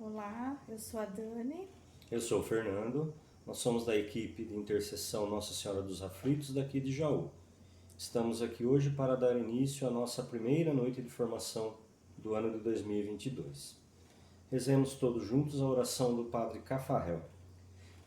Olá, eu sou a Dani. Eu sou o Fernando, nós somos da equipe de intercessão Nossa Senhora dos Aflitos daqui de Jaú. Estamos aqui hoje para dar início à nossa primeira noite de formação do ano de 2022. Rezemos todos juntos a oração do Padre Cafarel.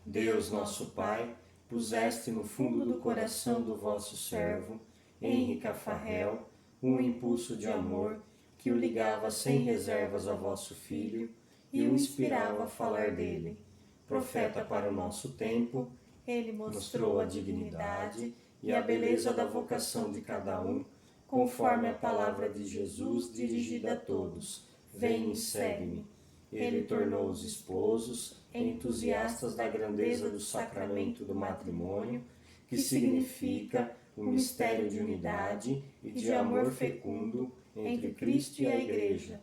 Deus nosso Pai, puseste no fundo do coração do vosso servo, Henri Cafarel, um impulso de amor que o ligava sem reservas ao vosso Filho e o inspirava a falar dele. Profeta para o nosso tempo, ele mostrou a dignidade e a beleza da vocação de cada um, conforme a palavra de Jesus dirigida a todos: vem e segue-me. Ele tornou os esposos entusiastas da grandeza do sacramento do matrimônio, que significa o mistério de unidade e de amor fecundo entre Cristo e a Igreja.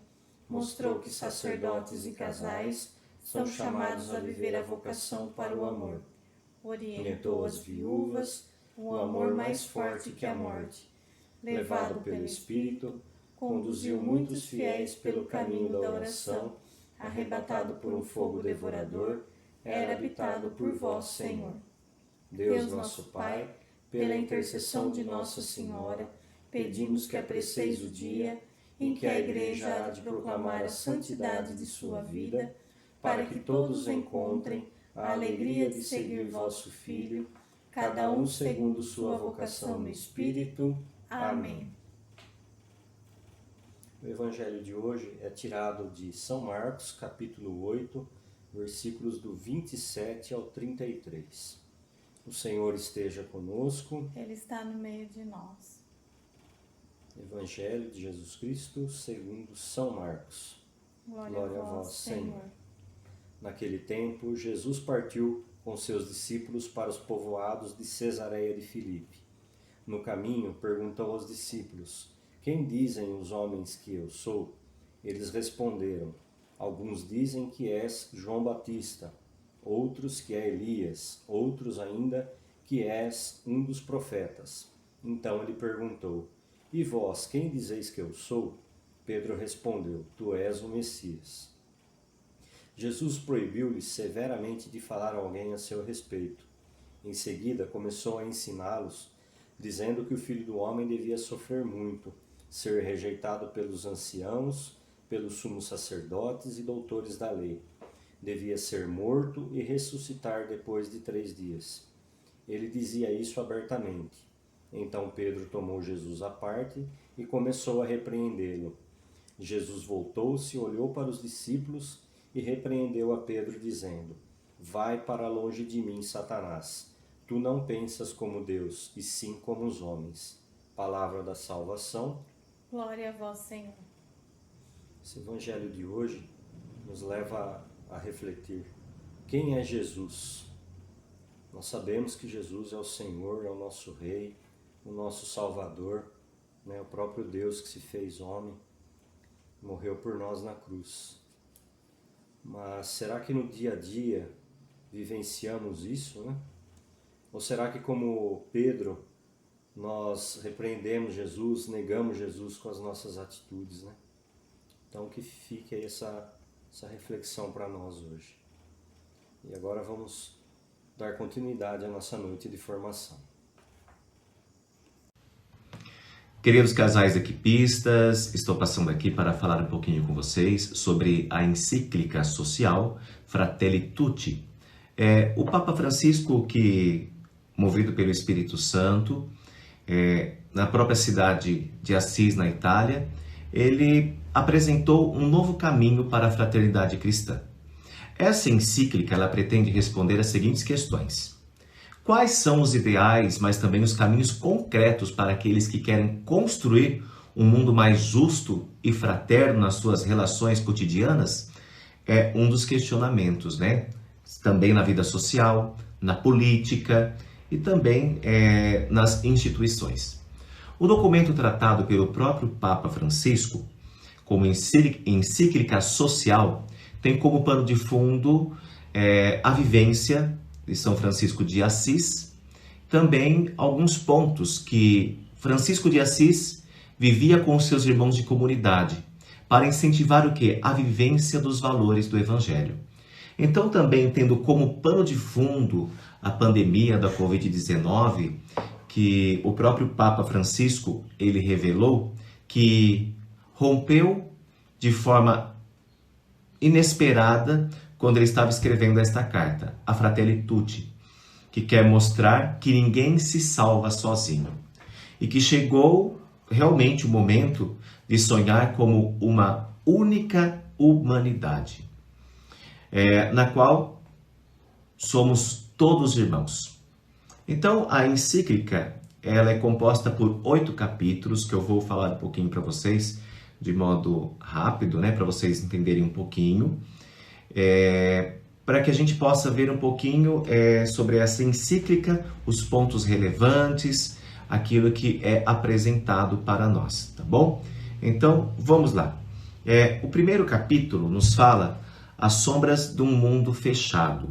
Mostrou que sacerdotes e casais são chamados a viver a vocação para o amor. Orientou as viúvas, o amor mais forte que a morte. Levado pelo Espírito, conduziu muitos fiéis pelo caminho da oração, arrebatado por um fogo devorador, era habitado por vós, Senhor. Deus nosso Pai, pela intercessão de Nossa Senhora, pedimos que apreceis o dia em que a Igreja há de proclamar a santidade de sua vida, para que todos encontrem a alegria de seguir vosso Filho, cada um segundo sua vocação no Espírito. Amém. O Evangelho de hoje é tirado de São Marcos, capítulo 8, versículos do 27 ao 33. O Senhor esteja conosco. Ele está no meio de nós. Evangelho de Jesus Cristo segundo São Marcos. Glória a vós, Senhor. Naquele tempo, Jesus partiu com seus discípulos para os povoados de Cesareia de Filipe. No caminho, perguntou aos discípulos: quem dizem os homens que eu sou? Eles responderam: alguns dizem que és João Batista, outros que é Elias, outros ainda que és um dos profetas. Então ele perguntou: e vós, quem dizeis que eu sou? Pedro respondeu: tu és o Messias. Jesus proibiu-lhes severamente de falar a alguém a seu respeito. Em seguida, começou a ensiná-los, dizendo que o Filho do Homem devia sofrer muito, ser rejeitado pelos anciãos, pelos sumos sacerdotes e doutores da lei. Devia ser morto e ressuscitar depois de 3 dias. Ele dizia isso abertamente. Então Pedro tomou Jesus à parte e começou a repreendê-lo. Jesus voltou-se, olhou para os discípulos e repreendeu a Pedro, dizendo: vai para longe de mim, Satanás. Tu não pensas como Deus, e sim como os homens. Palavra da salvação. Glória a vós, Senhor. Esse evangelho de hoje nos leva a refletir: quem é Jesus? Nós sabemos que Jesus é o Senhor, é o nosso Rei, o nosso Salvador, né? O próprio Deus que se fez homem, morreu por nós na cruz. Mas será que no dia a dia vivenciamos isso, né? Ou será que, como Pedro, nós repreendemos Jesus, negamos Jesus com as nossas atitudes, né? Então que fique aí essa reflexão para nós hoje. E agora vamos dar continuidade à nossa noite de formação. Queridos casais equipistas, estou passando aqui para falar um pouquinho com vocês sobre a encíclica social Fratelli Tutti. O Papa Francisco, que, movido pelo Espírito Santo, na própria cidade de Assis, na Itália, ele apresentou um novo caminho para a fraternidade cristã. Essa encíclica ela pretende responder as seguintes questões: quais são os ideais, mas também os caminhos concretos para aqueles que querem construir um mundo mais justo e fraterno nas suas relações cotidianas? É um dos questionamentos, né? Também na vida social, na política e também nas instituições. O documento tratado pelo próprio Papa Francisco, como encíclica social, tem como pano de fundo a vivência de São Francisco de Assis, também alguns pontos que Francisco de Assis vivia com seus irmãos de comunidade, para incentivar o quê? A vivência dos valores do Evangelho. Então, também tendo como pano de fundo a pandemia da Covid-19, que o próprio Papa Francisco, ele revelou que rompeu de forma inesperada quando ele estava escrevendo esta carta, a Fratelli Tutti, que quer mostrar que ninguém se salva sozinho e que chegou realmente o momento de sonhar como uma única humanidade, na qual somos todos irmãos. Então, a encíclica, ela é composta por 8 capítulos, que eu vou falar um pouquinho para vocês, de modo rápido, para vocês entenderem um pouquinho, para que a gente possa ver um pouquinho sobre essa encíclica, os pontos relevantes, aquilo que é apresentado para nós, tá bom? Então, vamos lá. O primeiro capítulo nos fala as sombras de um mundo fechado.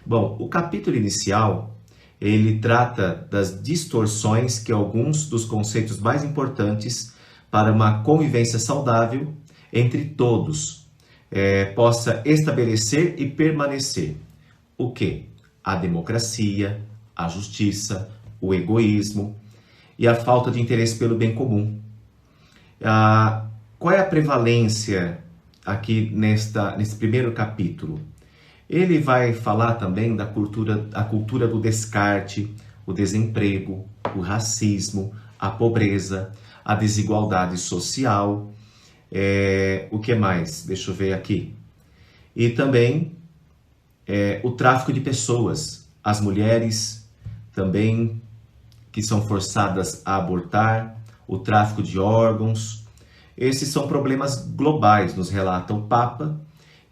Bom, o capítulo inicial, ele trata das distorções que alguns dos conceitos mais importantes para uma convivência saudável entre todos possa estabelecer e permanecer. O quê? A democracia, a justiça, o egoísmo e a falta de interesse pelo bem comum. Qual é a prevalência aqui nesse primeiro capítulo? Ele vai falar também da cultura do descarte, o desemprego, o racismo, a pobreza, a desigualdade social, o que mais? Deixa eu ver aqui. E também o tráfico de pessoas, as mulheres também que são forçadas a abortar, o tráfico de órgãos. Esses são problemas globais, nos relata o Papa,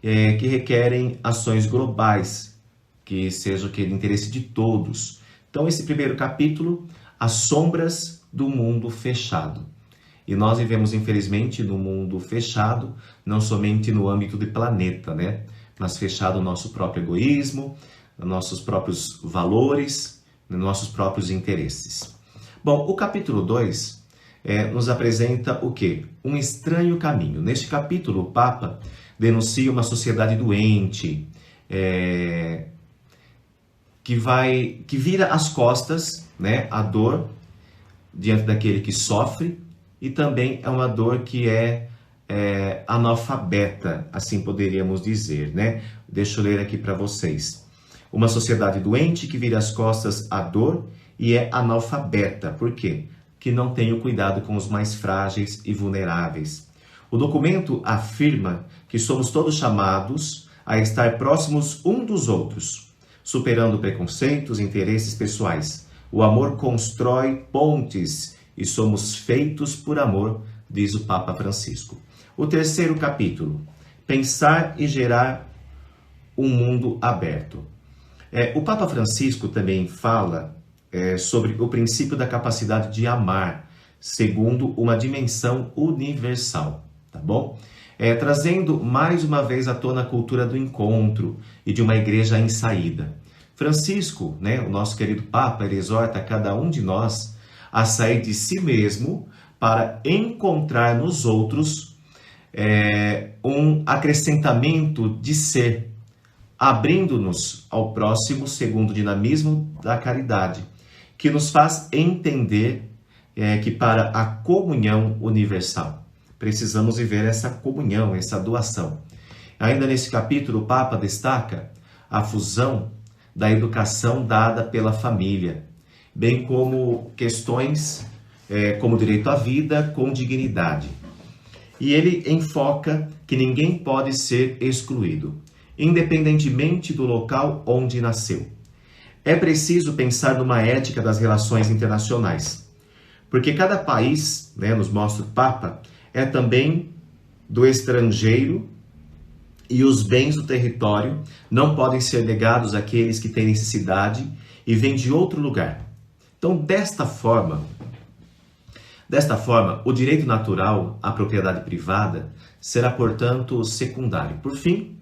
que requerem ações globais, que sejam de interesse de todos. Então, esse primeiro capítulo, as sombras do mundo fechado. E nós vivemos, infelizmente, no mundo fechado, não somente no âmbito do planeta, mas fechado no nosso próprio egoísmo, nos nossos próprios valores, nos nossos próprios interesses. Bom, o capítulo 2 nos apresenta o quê? Um estranho caminho. Neste capítulo, o Papa denuncia uma sociedade doente, que vira as costas, à dor diante daquele que sofre, e também é uma dor que é analfabeta, assim poderíamos dizer, Deixa eu ler aqui para vocês. Uma sociedade doente que vira as costas à dor e é analfabeta. Por quê? Que não tem o cuidado com os mais frágeis e vulneráveis. O documento afirma que somos todos chamados a estar próximos um dos outros, superando preconceitos e interesses pessoais. O amor constrói pontes e somos feitos por amor, diz o Papa Francisco. O terceiro capítulo, pensar e gerar um mundo aberto. O Papa Francisco também fala sobre o princípio da capacidade de amar, segundo uma dimensão universal, tá bom? Trazendo mais uma vez à tona a cultura do encontro e de uma igreja em saída. Francisco, o nosso querido Papa, ele exorta cada um de nós a sair de si mesmo para encontrar nos outros um acrescentamento de ser, abrindo-nos ao próximo segundo o dinamismo da caridade, que nos faz entender que para a comunhão universal precisamos viver essa comunhão, essa doação. Ainda nesse capítulo, o Papa destaca a fusão da educação dada pela família, bem como questões como direito à vida com dignidade. E ele enfoca que ninguém pode ser excluído, independentemente do local onde nasceu. É preciso pensar numa ética das relações internacionais, porque cada país, nos mostra o Papa, é também do estrangeiro e os bens do território não podem ser negados àqueles que têm necessidade e vêm de outro lugar. Então, desta forma, o direito natural à propriedade privada será, portanto, secundário. Por fim,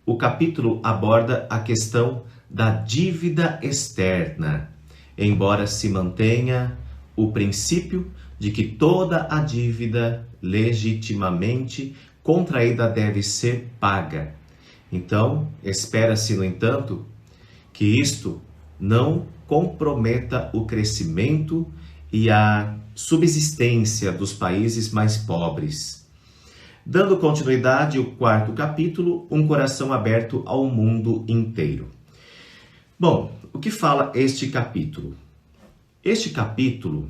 o capítulo aborda a questão da dívida externa, embora se mantenha o princípio de que toda a dívida legitimamente contraída deve ser paga. Então, espera-se, no entanto, que isto não comprometa o crescimento e a subsistência dos países mais pobres. Dando continuidade ao 4º capítulo, um coração aberto ao mundo inteiro. Bom, o que fala este capítulo? Este capítulo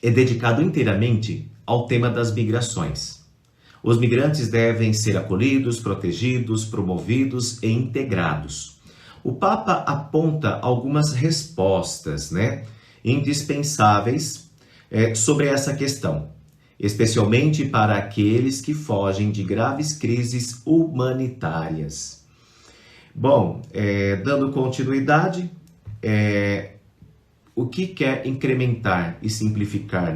é dedicado inteiramente ao tema das migrações. Os migrantes devem ser acolhidos, protegidos, promovidos e integrados. O Papa aponta algumas respostas, indispensáveis sobre essa questão, especialmente para aqueles que fogem de graves crises humanitárias. Bom, dando continuidade, o que quer incrementar e simplificar,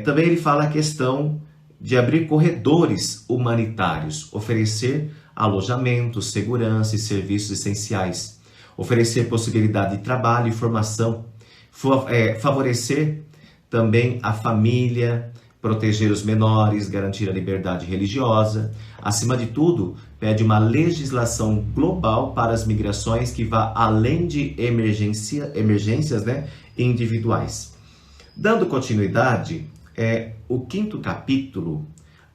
também ele fala a questão de abrir corredores humanitários, oferecer alojamento, segurança e serviços essenciais, oferecer possibilidade de trabalho e formação, favorecer também a família, proteger os menores, garantir a liberdade religiosa. Acima de tudo, pede uma legislação global para as migrações que vá além de emergências individuais. Dando continuidade, o 5º capítulo,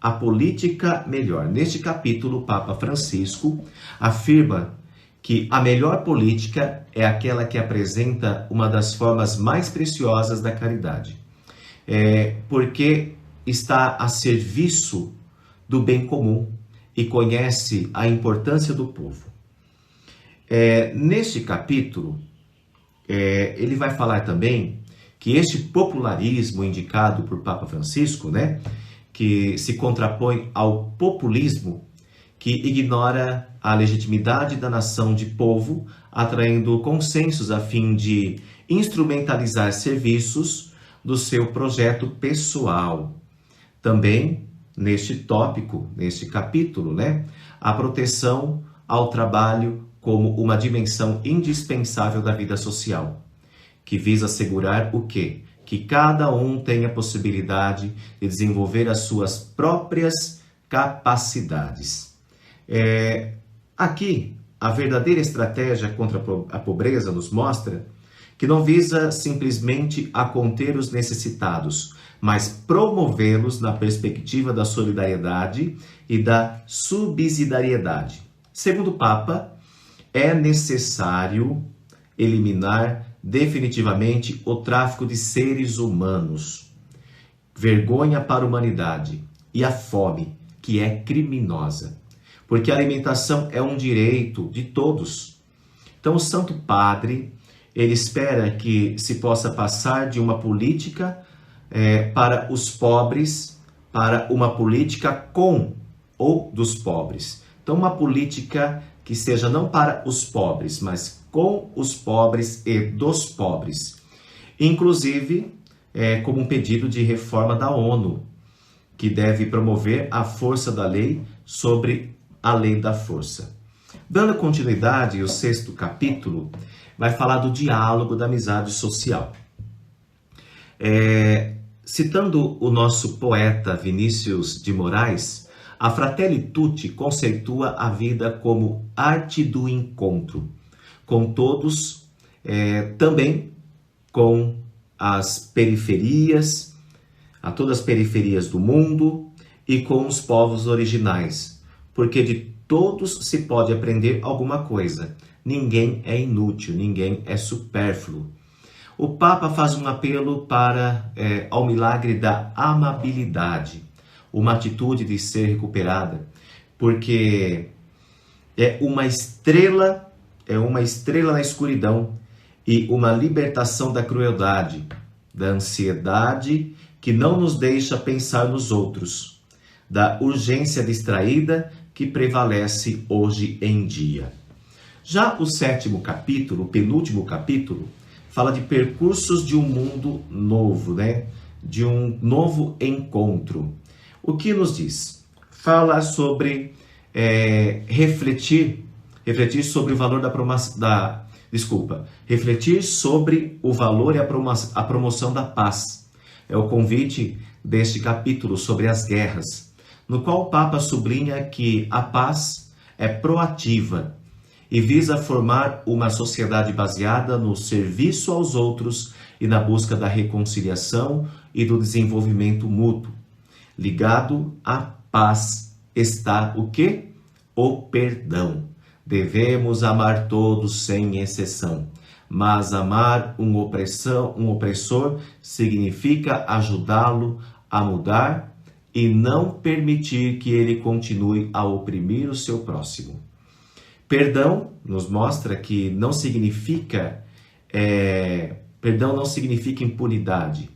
a política melhor. Neste capítulo, o Papa Francisco afirma que a melhor política é aquela que apresenta uma das formas mais preciosas da caridade, porque está a serviço do bem comum e conhece a importância do povo. Neste capítulo, ele vai falar também que este popularismo indicado por Papa Francisco, que se contrapõe ao populismo, que ignora a legitimidade da nação de povo, atraindo consensos a fim de instrumentalizar serviços do seu projeto pessoal. Também, neste tópico, neste capítulo, a proteção ao trabalho como uma dimensão indispensável da vida social, que visa assegurar o quê? Que cada um tenha a possibilidade de desenvolver as suas próprias capacidades. Aqui, a verdadeira estratégia contra a pobreza nos mostra que não visa simplesmente a conter os necessitados, mas promovê-los na perspectiva da solidariedade e da subsidiariedade. Segundo o Papa, é necessário eliminar definitivamente o tráfico de seres humanos, vergonha para a humanidade, e a fome, que é criminosa, porque a alimentação é um direito de todos. Então, o Santo Padre, ele espera que se possa passar de uma política para os pobres, para uma política com ou dos pobres. Então, uma política que seja não para os pobres, mas com os pobres e dos pobres. Inclusive, como um pedido de reforma da ONU, que deve promover a força da lei sobre a lei da força. Dando continuidade, o 6º capítulo vai falar do diálogo da amizade social. Citando o nosso poeta Vinícius de Moraes, a Fratelli Tutti conceitua a vida como arte do encontro, com todos, também com as periferias, a todas as periferias do mundo e com os povos originais, porque de todos se pode aprender alguma coisa. Ninguém é inútil, ninguém é supérfluo. O Papa faz um apelo ao milagre da amabilidade, uma atitude de ser recuperada, porque é uma estrela na escuridão e uma libertação da crueldade, da ansiedade que não nos deixa pensar nos outros, da urgência distraída que prevalece hoje em dia. Já o 7º capítulo, o penúltimo capítulo, fala de percursos de um mundo novo, de um novo encontro. O que nos diz? Fala sobre refletir sobre o valor refletir sobre o valor e a promoção da paz, é o convite deste capítulo sobre as guerras, no qual o Papa sublinha que a paz é proativa e visa formar uma sociedade baseada no serviço aos outros e na busca da reconciliação e do desenvolvimento mútuo. Ligado à paz está o quê? O perdão. Devemos amar todos sem exceção, mas amar um opressor significa ajudá-lo a mudar e não permitir que ele continue a oprimir o seu próximo. Perdão nos mostra que perdão não significa impunidade,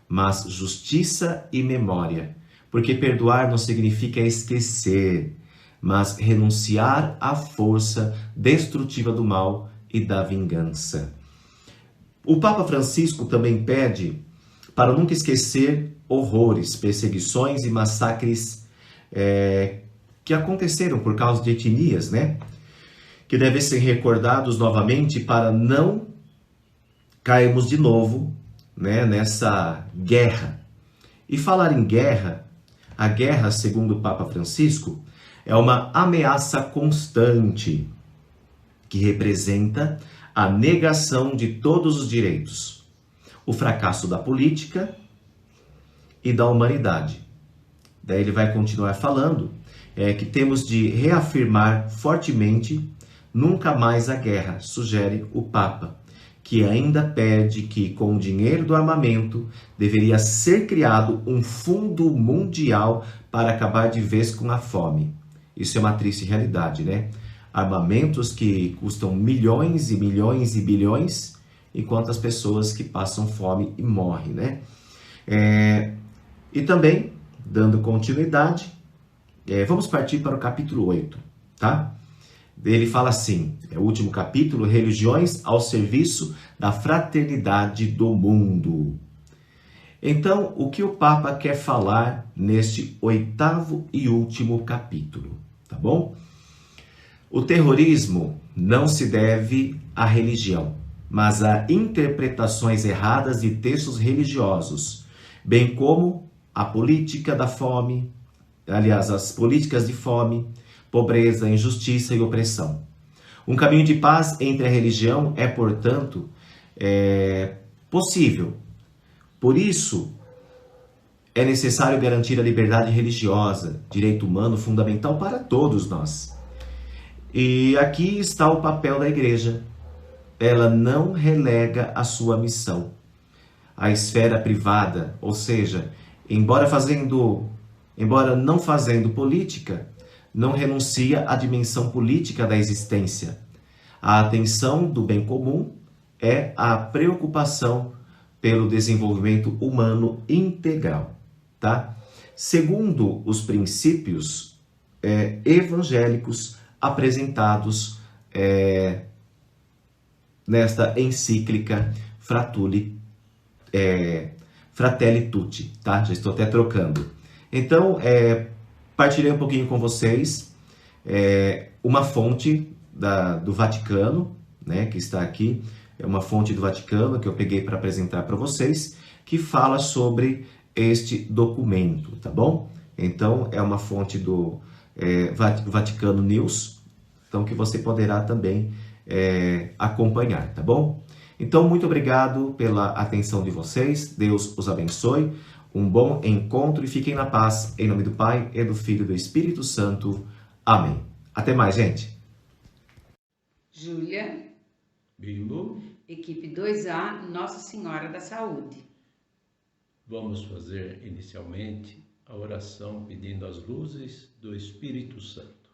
mas justiça e memória, porque perdoar não significa esquecer, mas renunciar à força destrutiva do mal e da vingança. O Papa Francisco também pede para nunca esquecer horrores, perseguições e massacres que aconteceram por causa de etnias, né? Que devem ser recordados novamente para não cairmos de novo, né, nessa guerra. E falar em guerra, a guerra, segundo o Papa Francisco, é uma ameaça constante que representa a negação de todos os direitos, o fracasso da política e da humanidade. Daí ele vai continuar falando que temos de reafirmar fortemente nunca mais a guerra, sugere o Papa, que ainda pede que com o dinheiro do armamento deveria ser criado um fundo mundial para acabar de vez com a fome. Isso é uma triste realidade, né? Armamentos que custam milhões e milhões e bilhões, enquanto as pessoas que passam fome e morrem, né? E também, dando continuidade, vamos partir para o capítulo 8, tá? Ele fala assim, é o último capítulo, religiões ao serviço da fraternidade do mundo. Então, o que o Papa quer falar neste 8º e último capítulo, tá bom? O terrorismo não se deve à religião, mas a interpretações erradas de textos religiosos, bem como a política da fome, aliás, as políticas de fome, pobreza, injustiça e opressão. Um caminho de paz entre a religião é, portanto, possível. Por isso, é necessário garantir a liberdade religiosa, direito humano fundamental para todos nós. E aqui está o papel da igreja. Ela não relega a sua missão à esfera privada, ou seja, embora não fazendo política, não renuncia à dimensão política da existência. A atenção do bem comum é a preocupação pelo desenvolvimento humano integral, tá? Segundo os princípios evangélicos apresentados nesta encíclica Fratelli Tutti, tá? Já estou até trocando. Então, partilhei um pouquinho com vocês uma fonte do Vaticano, né, que está aqui, é uma fonte do Vaticano que eu peguei para apresentar para vocês, que fala sobre este documento, tá bom? Então, é uma fonte do Vaticano News, então que você poderá também acompanhar, tá bom? Então, muito obrigado pela atenção de vocês, Deus os abençoe, um bom encontro e fiquem na paz, em nome do Pai, e do Filho e do Espírito Santo. Amém. Até mais, gente. Júlia. Bimbo. Equipe 2A, Nossa Senhora da Saúde. Vamos fazer inicialmente a oração pedindo as luzes do Espírito Santo.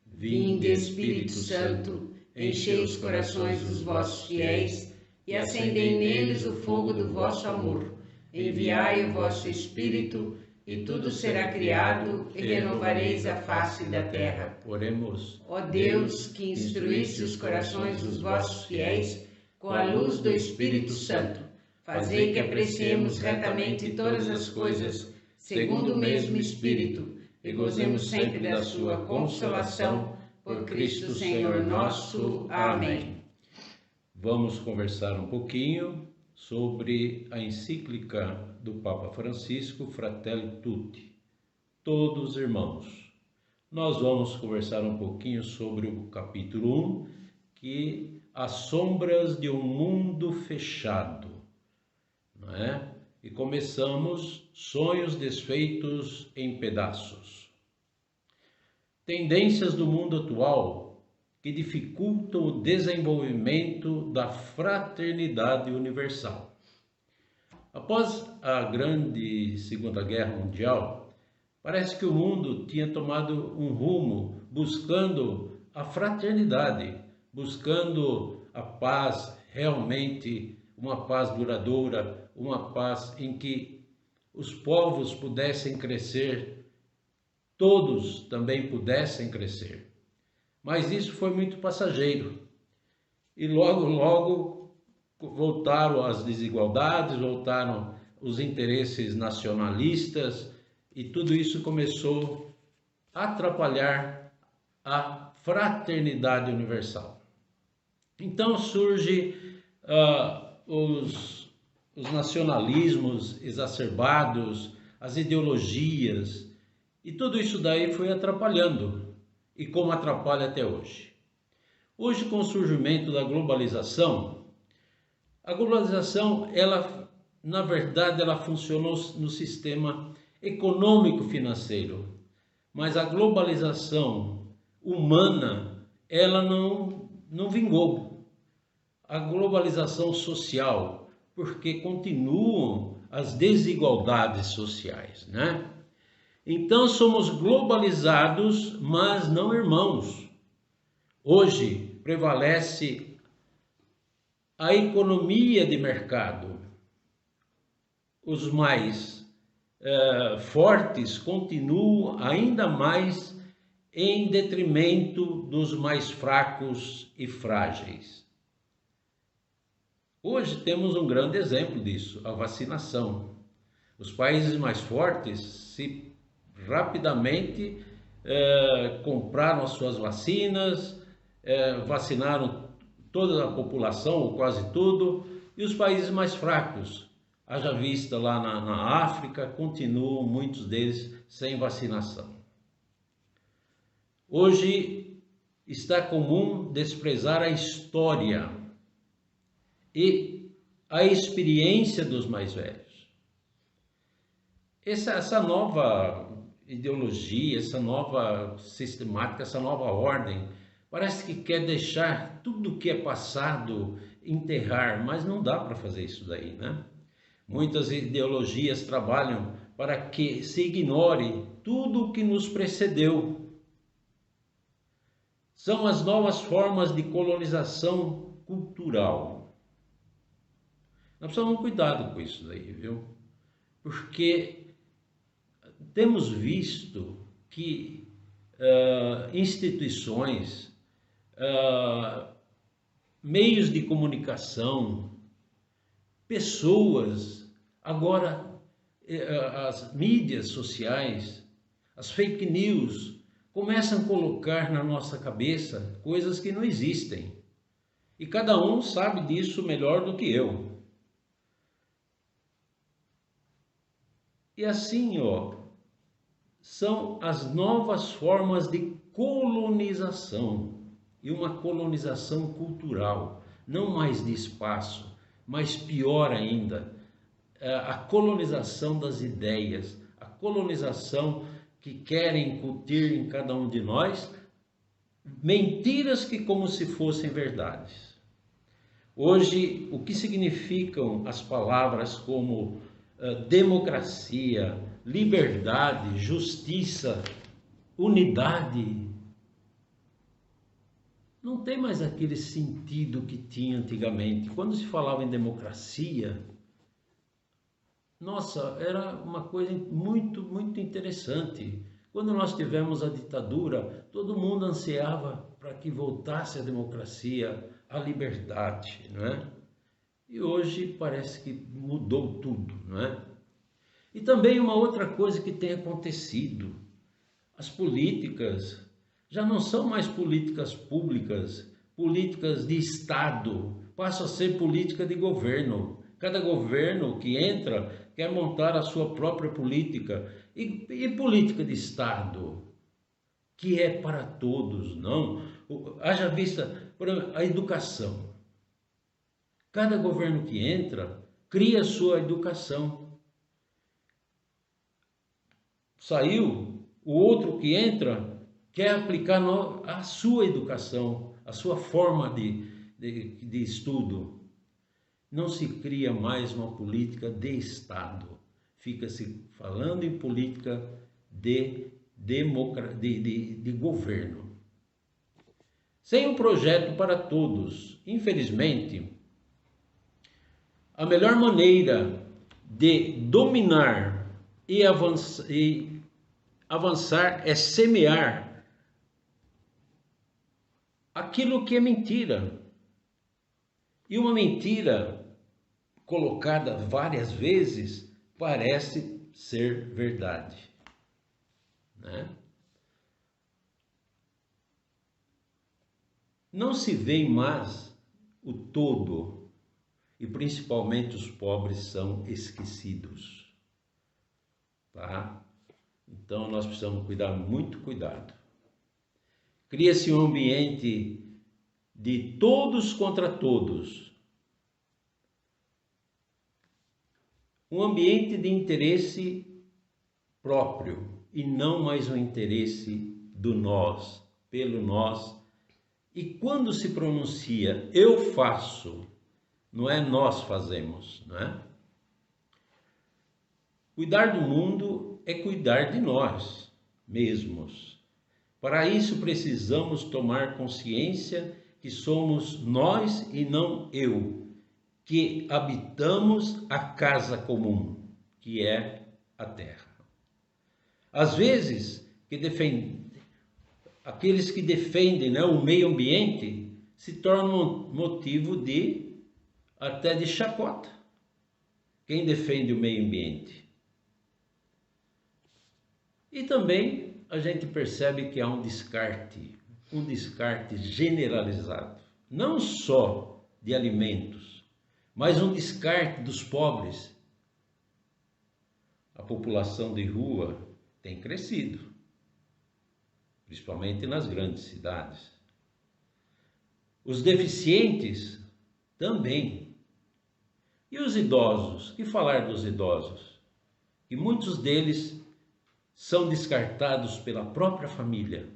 Vinde, Espírito Santo, enchei os corações dos vossos fiéis e acendei neles o fogo do vosso amor. Enviai o vosso Espírito, e tudo será criado, e renovareis a face da terra. Oremos. Ó Deus, que instruísse os corações dos vossos fiéis com a luz do Espírito Santo, fazei que apreciemos retamente todas as coisas, segundo o mesmo Espírito, e gozemos sempre da sua consolação, por Cristo Senhor nosso. Amém. Vamos conversar um pouquinho sobre a encíclica do Papa Francisco, Fratelli Tutti, todos irmãos. Nós vamos conversar um pouquinho sobre o capítulo 1, que as sombras de um mundo fechado, não é? E começamos sonhos desfeitos em pedaços. Tendências do mundo atual que dificultam o desenvolvimento da fraternidade universal. Após a grande Segunda Guerra Mundial, parece que o mundo tinha tomado um rumo buscando a fraternidade, buscando a paz, realmente uma paz duradoura, uma paz em que os povos pudessem crescer, todos também pudessem crescer. Mas isso foi muito passageiro e logo voltaram as desigualdades, voltaram os interesses nacionalistas e tudo isso começou a atrapalhar a fraternidade universal. Então surge os nacionalismos exacerbados, as ideologias, e tudo isso daí foi atrapalhando, e como atrapalha até hoje. Hoje, com o surgimento da globalização, a globalização, ela, na verdade, ela funcionou no sistema econômico-financeiro, mas a globalização humana, ela não vingou. A globalização social, porque continuam as desigualdades sociais, né? Então somos globalizados, mas não irmãos. Hoje prevalece a economia de mercado. Os mais fortes continuam ainda mais em detrimento dos mais fracos e frágeis. Hoje temos um grande exemplo disso, a vacinação. Os países mais fortes rapidamente compraram as suas vacinas, vacinaram toda a população, ou quase tudo, e os países mais fracos, haja vista lá na África, continuam muitos deles sem vacinação. Hoje está comum desprezar a história e a experiência dos mais velhos. Essa nova ideologia, essa nova sistemática, essa nova ordem, parece que quer deixar tudo que é passado enterrar, mas não dá para fazer isso daí, né? Muitas ideologias trabalham para que se ignore tudo o que nos precedeu. São as novas formas de colonização cultural. Nós precisamos ter cuidado com isso daí, viu? Porque temos visto que instituições, meios de comunicação, pessoas, agora as mídias sociais, as fake news, começam a colocar na nossa cabeça coisas que não existem. E cada um sabe disso melhor do que eu. E assim, são as novas formas de colonização, e uma colonização cultural, não mais de espaço, mas pior ainda, a colonização das ideias, a colonização que querem incutir em cada um de nós mentiras que como se fossem verdades. Hoje, o que significam as palavras como democracia, liberdade, justiça, unidade, não tem mais aquele sentido que tinha antigamente. Quando se falava em democracia, nossa, era uma coisa muito, muito interessante. Quando nós tivemos a ditadura, todo mundo ansiava para que voltasse a democracia, a liberdade, não é? E hoje parece que mudou tudo, não é? E também uma outra coisa que tem acontecido, as políticas já não são mais políticas públicas, políticas de Estado, passam a ser política de governo. Cada governo que entra quer montar a sua própria política e política de Estado, que é para todos, não? Haja vista, por exemplo, a educação. Cada governo que entra cria sua educação. Saiu, o outro que entra quer aplicar a sua educação, a sua forma de estudo. Não se cria mais uma política de Estado. Fica-se falando em política de governo. Sem um projeto para todos. Infelizmente, a melhor maneira de dominar e avançar é semear aquilo que é mentira. E uma mentira colocada várias vezes parece ser verdade, né? Não se vê mais o todo, e principalmente os pobres são esquecidos, tá? Então nós precisamos cuidar, muito cuidado. Cria-se um ambiente de todos contra todos. Um ambiente de interesse próprio e não mais um interesse do nós, pelo nós. E quando se pronuncia eu faço, não é nós fazemos, não é? Cuidar do mundo é cuidar de nós mesmos. Para isso precisamos tomar consciência que somos nós e não eu, que habitamos a casa comum, que é a terra. Às vezes, aqueles que defendem, né, o meio ambiente se tornam motivo até de chacota. Quem defende o meio ambiente? E também a gente percebe que há um descarte generalizado, não só de alimentos, mas um descarte dos pobres. A população de rua tem crescido, principalmente nas grandes cidades. Os deficientes também. E os idosos? Que falar dos idosos? E muitos deles são descartados pela própria família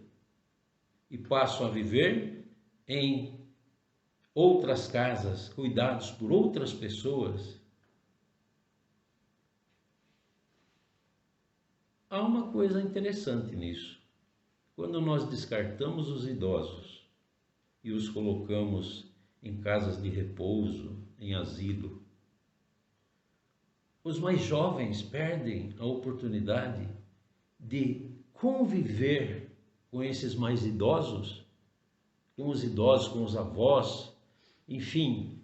e passam a viver em outras casas, cuidados por outras pessoas. Há uma coisa interessante nisso. Quando nós descartamos os idosos e os colocamos em casas de repouso, em asilo, os mais jovens perdem a oportunidade de conviver com esses mais idosos, com os avós, enfim,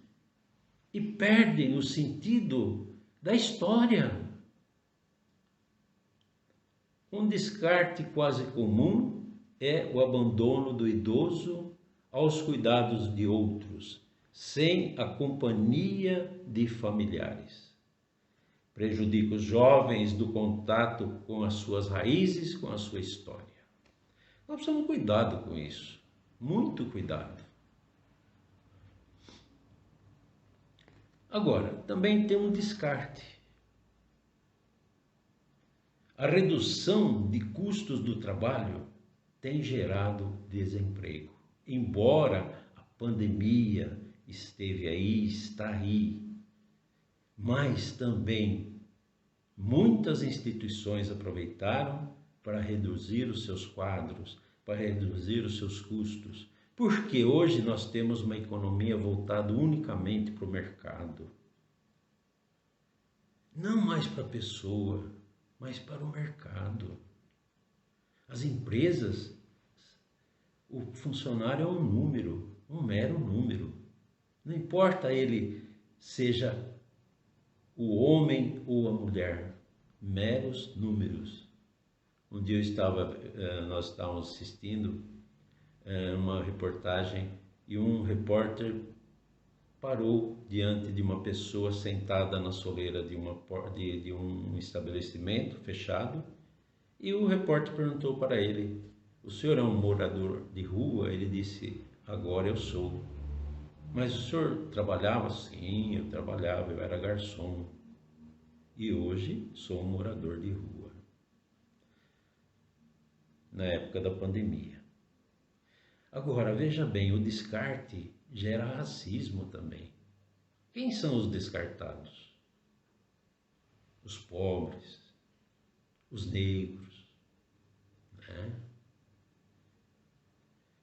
e perdem o sentido da história. Um descarte quase comum é o abandono do idoso aos cuidados de outros, sem a companhia de familiares. Prejudica os jovens do contato com as suas raízes, com a sua história. Nós precisamos cuidado com isso, muito cuidado. Agora, também tem um descarte. A redução de custos do trabalho tem gerado desemprego. Embora a pandemia esteve aí, está aí, mas também muitas instituições aproveitaram para reduzir os seus quadros, para reduzir os seus custos, porque hoje nós temos uma economia voltada unicamente para o mercado. Não mais para a pessoa, mas para o mercado. As empresas, o funcionário é um número, um mero número. Não importa ele seja o homem ou a mulher, meros números. Um dia nós estávamos assistindo uma reportagem e um repórter parou diante de uma pessoa sentada na soleira de um estabelecimento fechado, e o repórter perguntou para ele: o senhor é um morador de rua? Ele disse: agora eu sou. Mas o senhor trabalhava? Sim, eu trabalhava, eu era garçom. E hoje sou um morador de rua. Na época da pandemia. Agora, veja bem, o descarte gera racismo também. Quem são os descartados? Os pobres, os negros, né?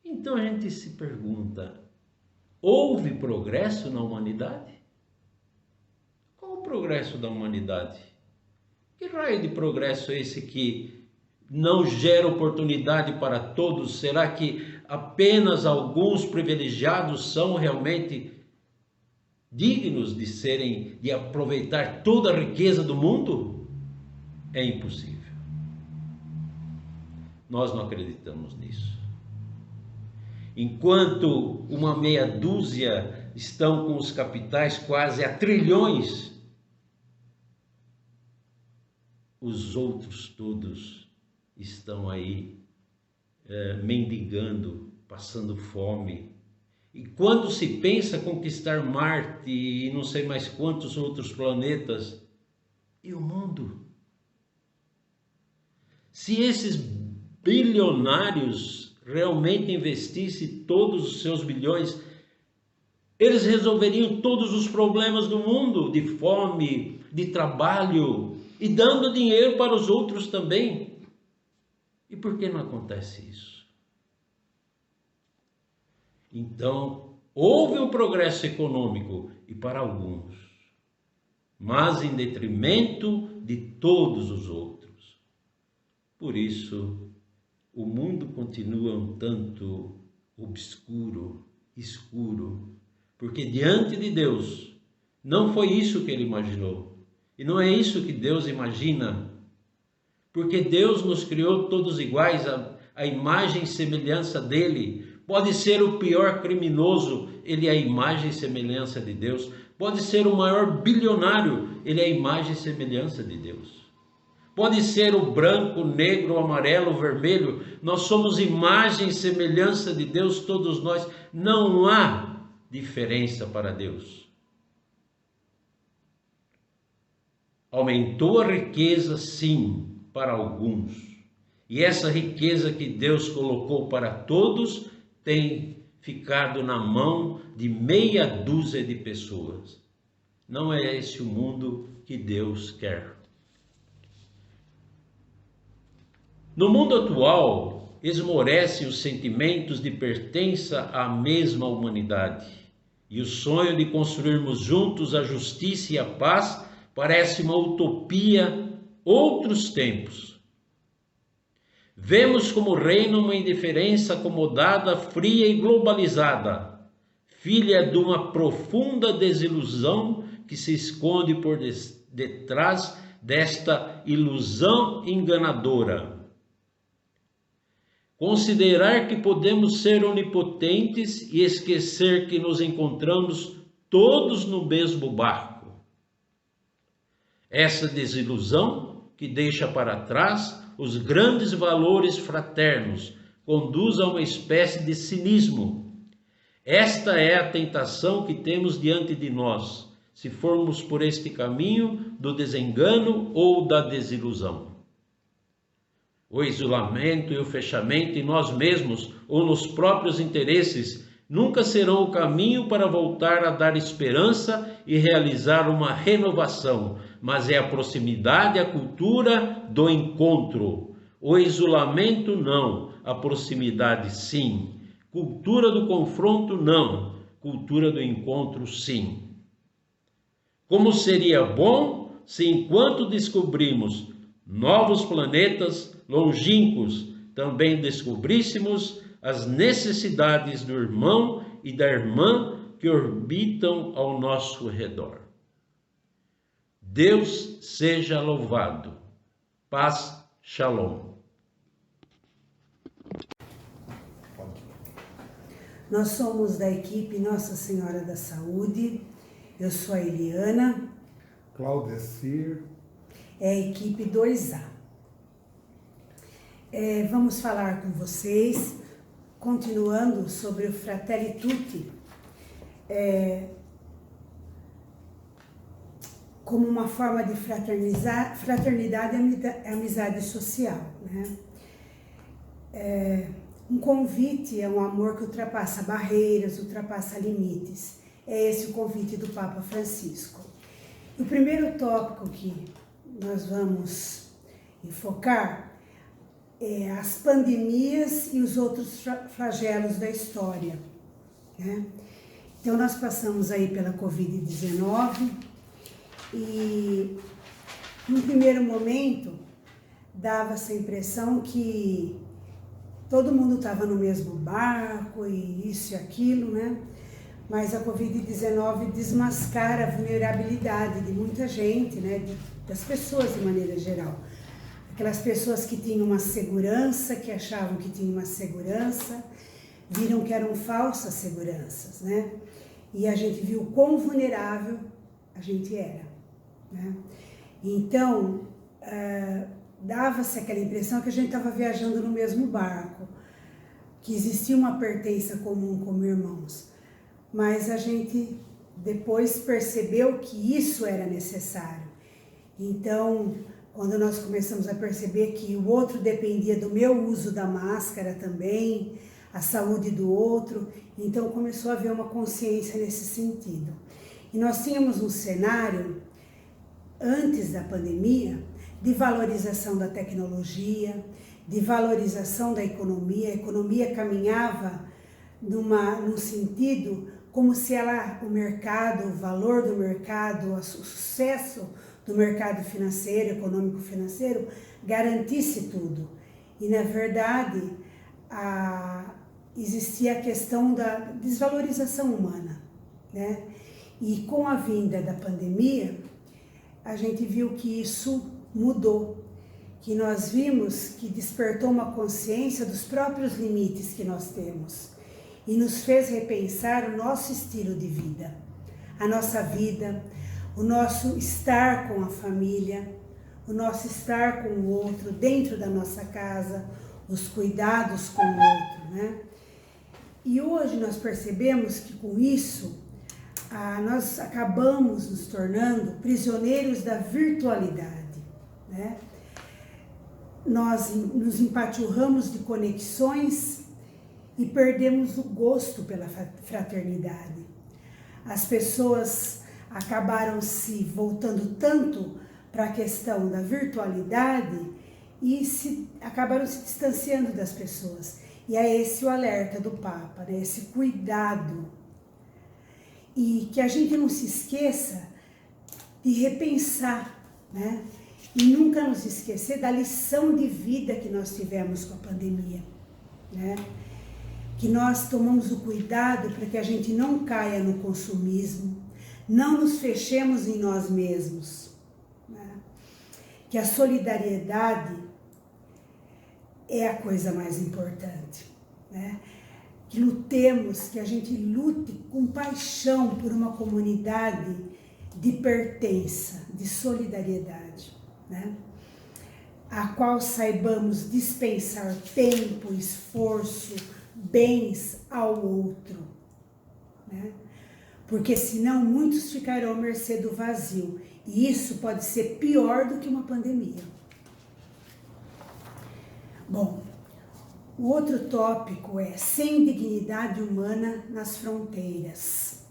Então a gente se pergunta: houve progresso na humanidade? Qual o progresso da humanidade? Que raio de progresso é esse que não gera oportunidade para todos? Será que apenas alguns privilegiados são realmente dignos de aproveitar toda a riqueza do mundo? É impossível. Nós não acreditamos nisso. Enquanto uma meia dúzia estão com os capitais quase a trilhões, os outros todos estão aí mendigando, passando fome. E quando se pensa conquistar Marte e não sei mais quantos outros planetas, e o mundo? Se esses bilionários realmente investissem todos os seus bilhões, eles resolveriam todos os problemas do mundo, de fome, de trabalho, e dando dinheiro para os outros também. E por que não acontece isso? Então, houve um progresso econômico, e para alguns, mas em detrimento de todos os outros. Por isso, o mundo continua um tanto obscuro, escuro, porque diante de Deus não foi isso que ele imaginou. E não é isso que Deus imagina, porque Deus nos criou todos iguais, a imagem e semelhança dele. Pode ser o pior criminoso, ele é a imagem e semelhança de Deus. Pode ser o maior bilionário, ele é a imagem e semelhança de Deus. Pode ser o branco, o negro, o amarelo, o vermelho, nós somos imagem e semelhança de Deus, todos nós. Não há diferença para Deus. Aumentou a riqueza, sim, para alguns. E essa riqueza que Deus colocou para todos tem ficado na mão de meia dúzia de pessoas. Não é esse o mundo que Deus quer. No mundo atual, esmorecem os sentimentos de pertença à mesma humanidade. E o sonho de construirmos juntos a justiça e a paz parece uma utopia, outros tempos. Vemos como reina uma indiferença acomodada, fria e globalizada, filha de uma profunda desilusão que se esconde por detrás desta ilusão enganadora. Considerar que podemos ser onipotentes e esquecer que nos encontramos todos no mesmo barco. Essa desilusão, que deixa para trás os grandes valores fraternos, conduz a uma espécie de cinismo. Esta é a tentação que temos diante de nós, se formos por este caminho do desengano ou da desilusão. O isolamento e o fechamento em nós mesmos ou nos próprios interesses nunca serão o caminho para voltar a dar esperança e realizar uma renovação, mas é a proximidade, a cultura do encontro. O isolamento não, a proximidade sim. Cultura do confronto não, cultura do encontro sim. Como seria bom se, enquanto descobrimos novos planetas longínquos, também descobríssemos as necessidades do irmão e da irmã que orbitam ao nosso redor. Deus seja louvado. Paz, shalom. Nós somos da equipe Nossa Senhora da Saúde. Eu sou a Eliana. Claudecir. É a equipe 2A. Vamos falar com vocês, continuando sobre o Fratelli Tutti, como uma forma de fraternidade e amizade social, né? Um convite é um amor que ultrapassa barreiras, ultrapassa limites. É esse o convite do Papa Francisco. O primeiro tópico que nós vamos enfocar é as pandemias e os outros flagelos da história, né? Então, nós passamos aí pela Covid-19 e, no primeiro momento, dava essa impressão que todo mundo estava no mesmo barco e isso e aquilo, né? Mas a Covid-19 desmascara a vulnerabilidade de muita gente, né? Das pessoas de maneira geral. Aquelas pessoas que tinham uma segurança, que achavam que tinham uma segurança, viram que eram falsas seguranças, né? E a gente viu quão vulnerável a gente era, né? Então, dava-se aquela impressão que a gente estava viajando no mesmo barco, que existia uma pertença comum como irmãos. Mas a gente depois percebeu que isso era necessário. Então, quando nós começamos a perceber que o outro dependia do meu uso da máscara também, a saúde do outro, então começou a haver uma consciência nesse sentido. E nós tínhamos um cenário, antes da pandemia, de valorização da tecnologia, de valorização da economia. A economia caminhava num sentido como se o mercado, o valor do mercado, o sucesso do mercado financeiro, econômico-financeiro, garantisse tudo. E, na verdade, existia a questão da desvalorização humana, né? E com a vinda da pandemia, a gente viu que isso mudou, que nós vimos que despertou uma consciência dos próprios limites que nós temos e nos fez repensar o nosso estilo de vida, a nossa vida, o nosso estar com a família, o nosso estar com o outro dentro da nossa casa, os cuidados com o outro, né? E hoje nós percebemos que com isso nós acabamos nos tornando prisioneiros da virtualidade, né? Nós nos empachurramos de conexões e perdemos o gosto pela fraternidade. As pessoas acabaram se voltando tanto para a questão da virtualidade e acabaram se distanciando das pessoas. E é esse o alerta do Papa, né? Esse cuidado. E que a gente não se esqueça de repensar, né? E nunca nos esquecer da lição de vida que nós tivemos com a pandemia, né? Que nós tomamos o cuidado para que a gente não caia no consumismo, não nos fechemos em nós mesmos, né? Que a solidariedade é a coisa mais importante, né? Que lutemos, que a gente lute com paixão por uma comunidade de pertença, de solidariedade, né? A qual saibamos dispensar tempo, esforço, bens ao outro, né? Porque senão muitos ficarão à mercê do vazio, e isso pode ser pior do que uma pandemia. Bom, o outro tópico é sem dignidade humana nas fronteiras.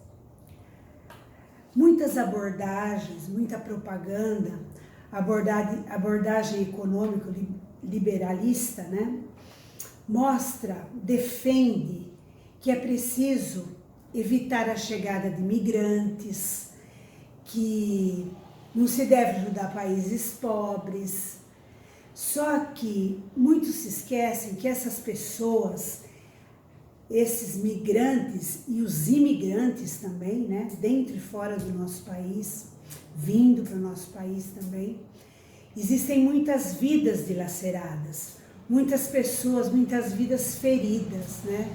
Muitas abordagens, muita propaganda, abordagem econômico-liberalista, né? Defende que é preciso evitar a chegada de migrantes, que não se deve ajudar países pobres. Só que muitos se esquecem que essas pessoas, esses migrantes e os imigrantes também, né, dentro e fora do nosso país, vindo para o nosso país também, existem muitas vidas dilaceradas, muitas pessoas, muitas vidas feridas, né?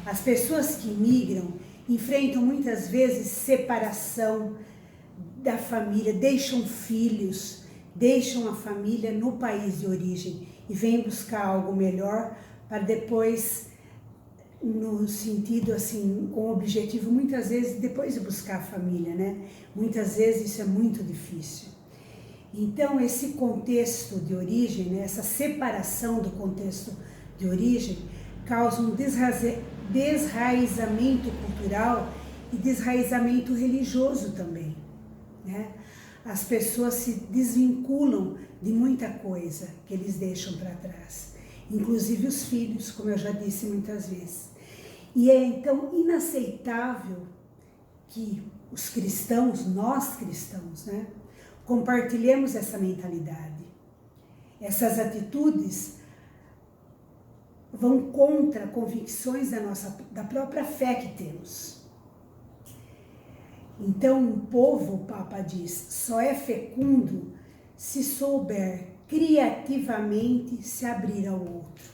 As pessoas que migram enfrentam muitas vezes separação da família, deixam filhos, deixam a família no país de origem e vêm buscar algo melhor para depois, no sentido assim, com o objetivo muitas vezes depois de buscar a família, né? Muitas vezes isso é muito difícil. Então esse contexto de origem, né, essa separação do contexto de origem causa um desraizamento cultural e desraizamento religioso também, né? As pessoas se desvinculam de muita coisa que eles deixam para trás, inclusive os filhos, como eu já disse muitas vezes. E é então inaceitável que os cristãos, nós cristãos, né, compartilhemos essa mentalidade. Essas atitudes vão contra convicções da própria fé que temos. Então, um povo, o Papa diz, só é fecundo se souber criativamente se abrir ao outro.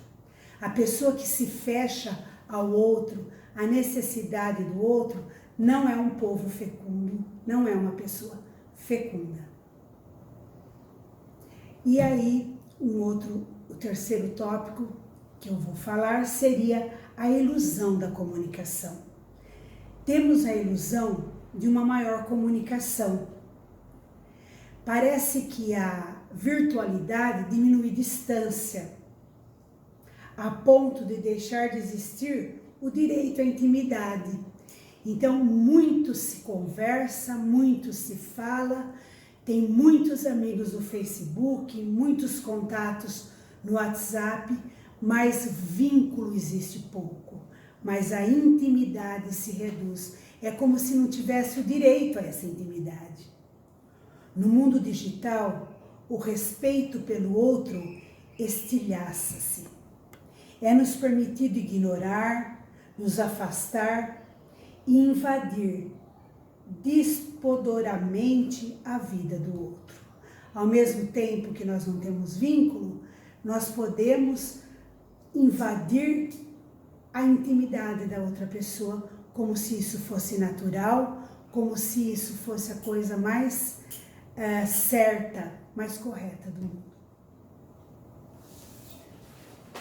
A pessoa que se fecha ao outro, à necessidade do outro, não é um povo fecundo, não é uma pessoa fecunda. E aí, o terceiro tópico que eu vou falar seria a ilusão da comunicação. Temos a ilusão de uma maior comunicação. Parece que a virtualidade diminui distância, a ponto de deixar de existir o direito à intimidade. Então, muito se conversa, muito se fala, tem muitos amigos no Facebook, muitos contatos no WhatsApp, mas vínculo existe pouco, mas a intimidade se reduz. É como se não tivesse o direito a essa intimidade. No mundo digital, o respeito pelo outro estilhaça-se. É-nos permitido ignorar, nos afastar e invadir despodoramente a vida do outro. Ao mesmo tempo que nós não temos vínculo, nós podemos invadir a intimidade da outra pessoa, como se isso fosse natural, como se isso fosse a coisa mais certa, mais correta do mundo.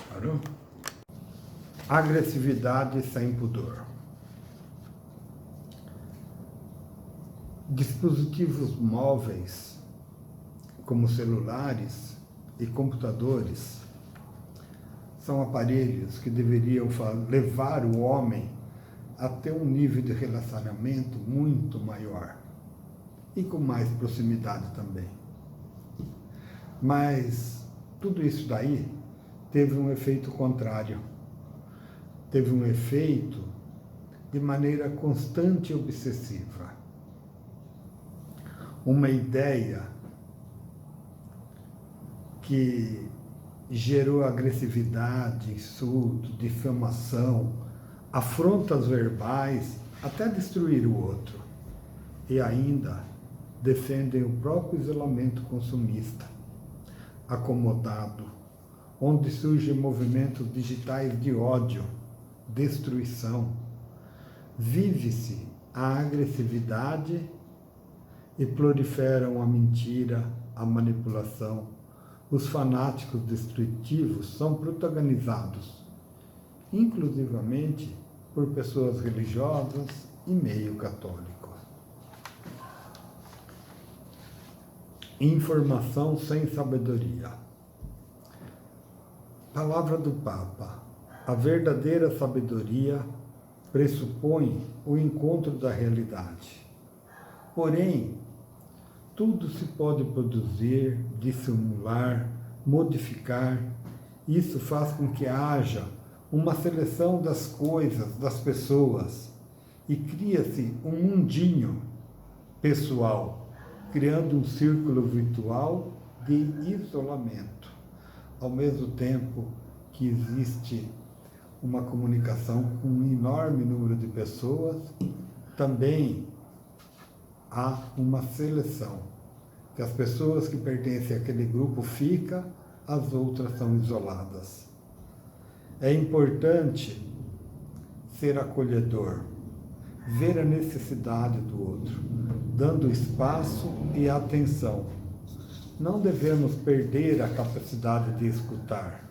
Parou? Agressividade sem pudor. Dispositivos móveis, como celulares e computadores, são aparelhos que deveriam levar o homem a ter um nível de relacionamento muito maior e com mais proximidade também. Mas tudo isso daí teve um efeito contrário. Teve um efeito de maneira constante e obsessiva. Uma ideia que gerou agressividade, insulto, difamação, afrontas verbais, até destruir o outro. E ainda defendem o próprio isolamento consumista, acomodado, onde surgem movimentos digitais de ódio, destruição. Vive-se a agressividade e proliferam a mentira, a manipulação. Os fanáticos destrutivos são protagonizados, inclusivamente por pessoas religiosas e meio católicos. Informação sem sabedoria. Palavra do Papa. A verdadeira sabedoria pressupõe o encontro da realidade. Porém, tudo se pode produzir, dissimular, modificar. Isso faz com que haja uma seleção das coisas, das pessoas, e cria-se um mundinho pessoal, criando um círculo virtual de isolamento, ao mesmo tempo que existe uma comunicação com um enorme número de pessoas, também há uma seleção, que as pessoas que pertencem àquele grupo ficam, as outras são isoladas. É importante ser acolhedor, ver a necessidade do outro, dando espaço e atenção. Não devemos perder a capacidade de escutar.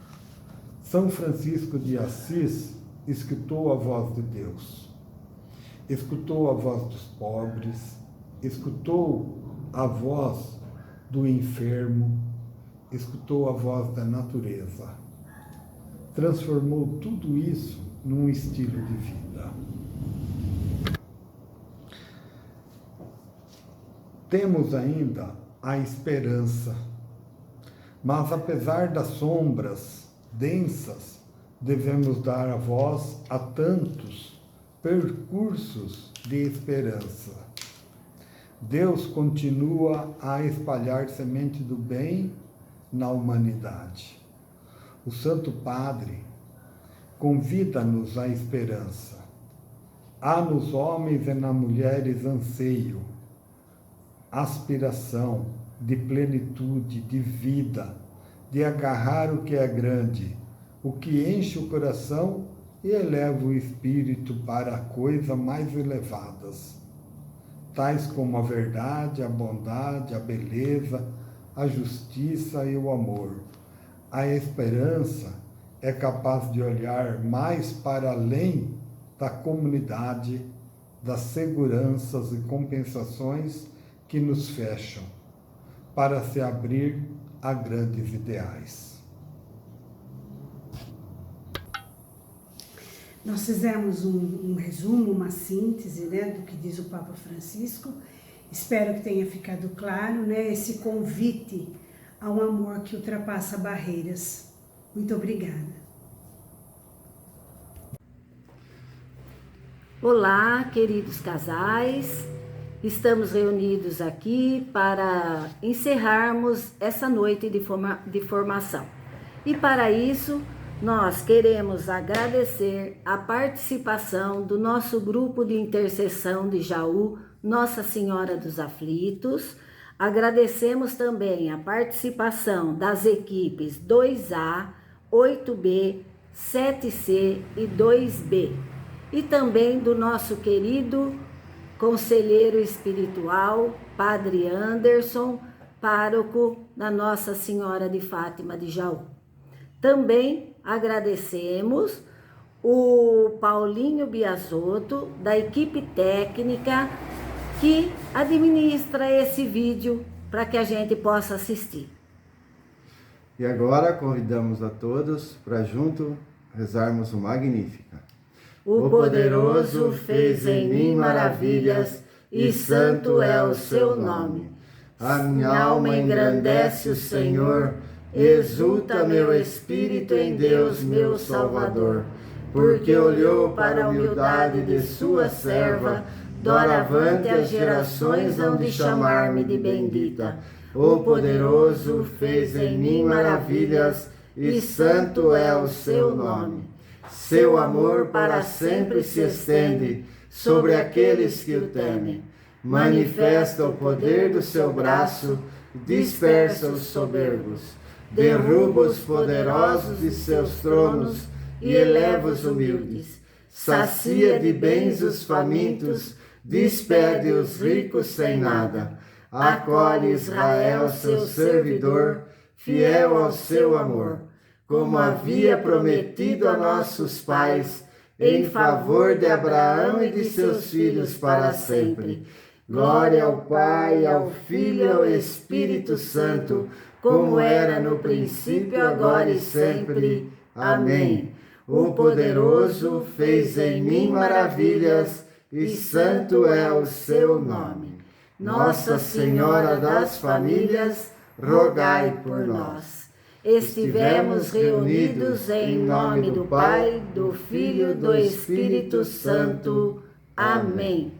São Francisco de Assis escutou a voz de Deus, escutou a voz dos pobres, escutou a voz do enfermo, escutou a voz da natureza. Transformou tudo isso num estilo de vida. Temos ainda a esperança, mas apesar das sombras densas, devemos dar a voz a tantos percursos de esperança. Deus continua a espalhar semente do bem na humanidade. O Santo Padre convida-nos à esperança. Há nos homens e nas mulheres anseio, aspiração de plenitude, de vida, de agarrar o que é grande, o que enche o coração e eleva o espírito para coisas mais elevadas, tais como a verdade, a bondade, a beleza, a justiça e o amor. A esperança é capaz de olhar mais para além da comunidade, das seguranças e compensações que nos fecham, para se abrir a grandes ideais. Nós fizemos um resumo, uma síntese, né, do que diz o Papa Francisco. Espero que tenha ficado claro, né, esse convite a um amor que ultrapassa barreiras. Muito obrigada. Olá, queridos casais. Estamos reunidos aqui para encerrarmos essa noite de formação. E para isso, nós queremos agradecer a participação do nosso grupo de intercessão de Jaú, Nossa Senhora dos Aflitos. Agradecemos também a participação das equipes 2A, 8B, 7C e 2B. E também do nosso querido conselheiro espiritual, Padre Anderson, pároco da Nossa Senhora de Fátima de Jaú. Também agradecemos o Paulinho Biasotto, da equipe técnica, que administra esse vídeo para que a gente possa assistir. E agora convidamos a todos para junto rezarmos o Magnífica. O poderoso fez em mim maravilhas, e santo é o seu nome. A minha alma engrandece o Senhor, exulta meu espírito em Deus, meu Salvador, porque olhou para a humildade de sua serva, doravante as gerações hão de chamar-me de bendita. O poderoso fez em mim maravilhas, e santo é o seu nome. Seu amor para sempre se estende sobre aqueles que o temem. Manifesta o poder do seu braço, dispersa os soberbos, derruba os poderosos de seus tronos e eleva os humildes. Sacia de bens os famintos, despede os ricos sem nada. Acolhe Israel, seu servidor, fiel ao seu amor, como havia prometido a nossos pais, em favor de Abraão e de seus filhos para sempre. Glória ao Pai, ao Filho e ao Espírito Santo, como era no princípio, agora e sempre. Amém. O poderoso fez em mim maravilhas, e santo é o seu nome. Nossa Senhora das Famílias, rogai por nós. Estivemos reunidos em nome do Pai, do Filho e do Espírito Santo. Amém.